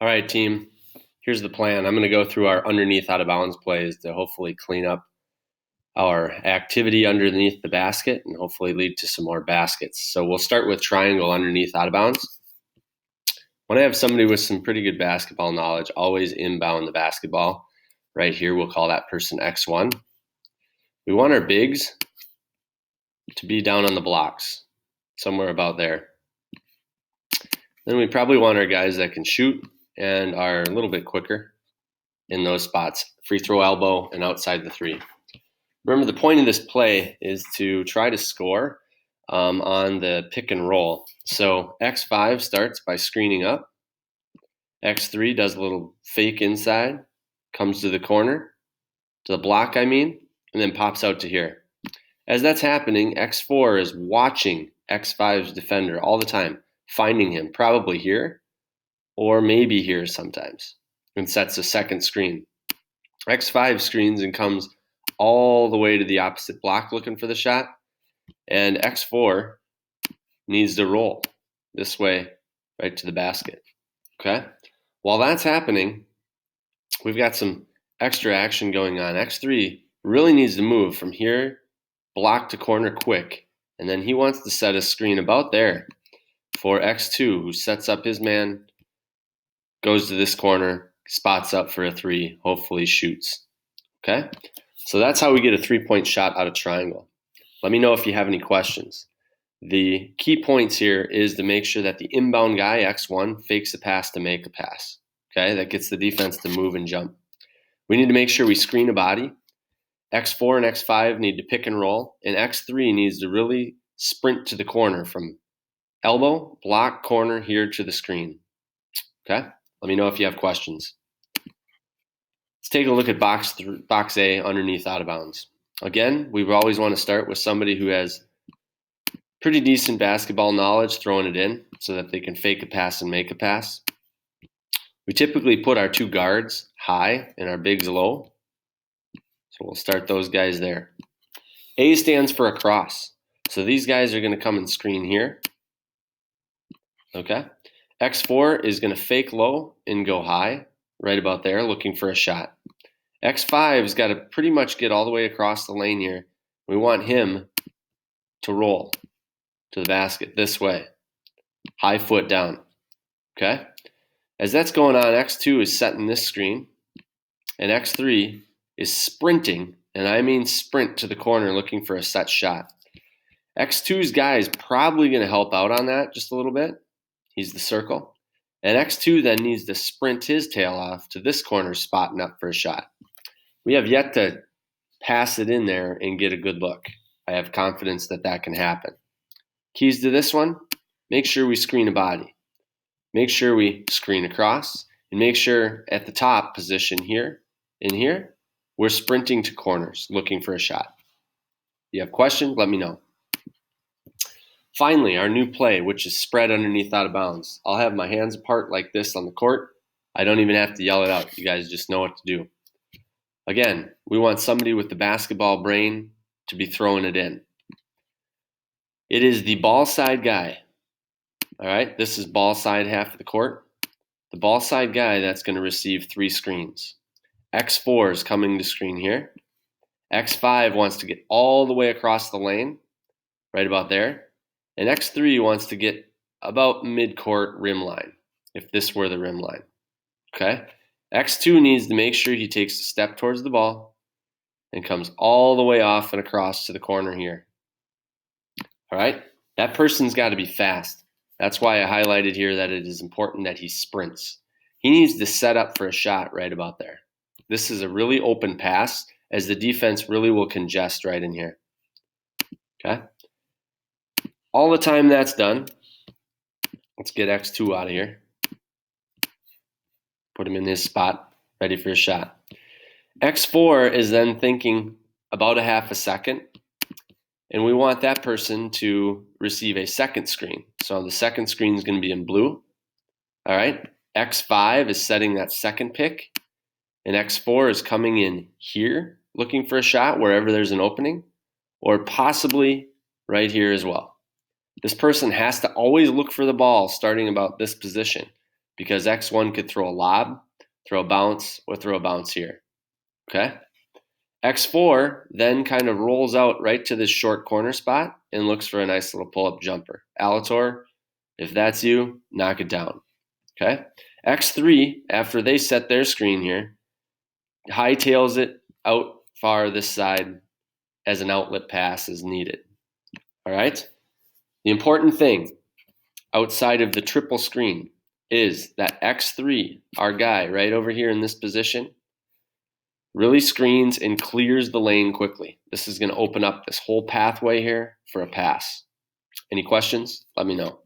All right, team. Here's the plan. I'm going to go through our underneath out of bounds plays to hopefully clean up our activity underneath the basket and hopefully lead to some more baskets. So we'll start with triangle underneath out of bounds. When I have somebody with some pretty good basketball knowledge, always inbound the basketball. Right here, we'll call that person X1. We want our bigs to be down on the blocks, somewhere about there. Then we probably want our guys that can shoot and are a little bit quicker in those spots, free throw elbow and outside the three. Remember, the point of this play is to try to score on the pick and roll. So X5 starts by screening up. X3 does a little fake inside, comes to the corner, to the block, and then pops out to here. As that's happening, X4 is watching X5's defender all the time, finding him probably here or maybe here sometimes, and sets a second screen. X5 screens and comes all the way to the opposite block looking for the shot, and X4 needs to roll this way right to the basket. Okay? While that's happening, we've got some extra action going on. X3 really needs to move from here, block to corner quick, and then he wants to set a screen about there for X2, who sets up his man, goes to this corner, spots up for a three, hopefully shoots. Okay? So that's how we get a 3-point shot out of triangle. Let me know if you have any questions. The key points here is to make sure that the inbound guy, X1, fakes a pass to make a pass. Okay? That gets the defense to move and jump. We need to make sure we screen a body. X4 and X5 need to pick and roll, and X3 needs to really sprint to the corner from elbow, block, corner, here to the screen. Okay? Let me know if you have questions. Let's take a look at box A, underneath out of bounds. Again, we always want to start with somebody who has pretty decent basketball knowledge throwing it in so that they can fake a pass and make a pass. We typically put our two guards high and our bigs low. So we'll start those guys there. A stands for across. So these guys are going to come and screen here. Okay. X4 is going to fake low and go high, right about there, looking for a shot. X5's got to pretty much get all the way across the lane here. We want him to roll to the basket this way. High foot down. Okay? As that's going on, X2 is setting this screen, and X3 is sprinting, and I mean sprint to the corner looking for a set shot. X2's guy is probably going to help out on that just a little bit. He's the circle. And X2 then needs to sprint his tail off to this corner, spotting up for a shot. We have yet to pass it in there and get a good look. I have confidence that that can happen. Keys to this one, make sure we screen a body. Make sure we screen across, and make sure at the top position here, in here, we're sprinting to corners, looking for a shot. If you have questions, let me know. Finally, our new play, which is spread underneath out of bounds. I'll have my hands apart like this on the court. I don't even have to yell it out. You guys just know what to do. Again, we want somebody with the basketball brain to be throwing it in. It is the ball side guy. All right, this is ball side half of the court. The ball side guy that's going to receive 3 screens. X4 is coming to screen here. X5 wants to get all the way across the lane, right about there. And X3 wants to get about mid-court rim line, if this were the rim line. Okay? X2 needs to make sure he takes a step towards the ball and comes all the way off and across to the corner here. All right? That person's got to be fast. That's why I highlighted here that it is important that he sprints. He needs to set up for a shot right about there. This is a really open pass, as the defense really will congest right in here. Okay? All the time that's done, let's get X2 out of here. Put him in his spot, ready for a shot. X4 is then thinking about a half a second, and we want that person to receive a second screen. So the second screen is going to be in blue. All right. X5 is setting that second pick, and X4 is coming in here looking for a shot wherever there's an opening, or possibly right here as well. This person has to always look for the ball starting about this position. because X1 could throw a lob, throw a bounce, or throw a bounce here. Okay? X4 then kind of rolls out right to this short corner spot and looks for a nice little pull-up jumper. Alator, if that's you, knock it down. Okay? X3, after they set their screen here, hightails it out far this side as an outlet pass is needed. All right? The important thing outside of the triple screen is that X3, our guy right over here in this position, really screens and clears the lane quickly. This is going to open up this whole pathway here for a pass. Any questions? Let me know.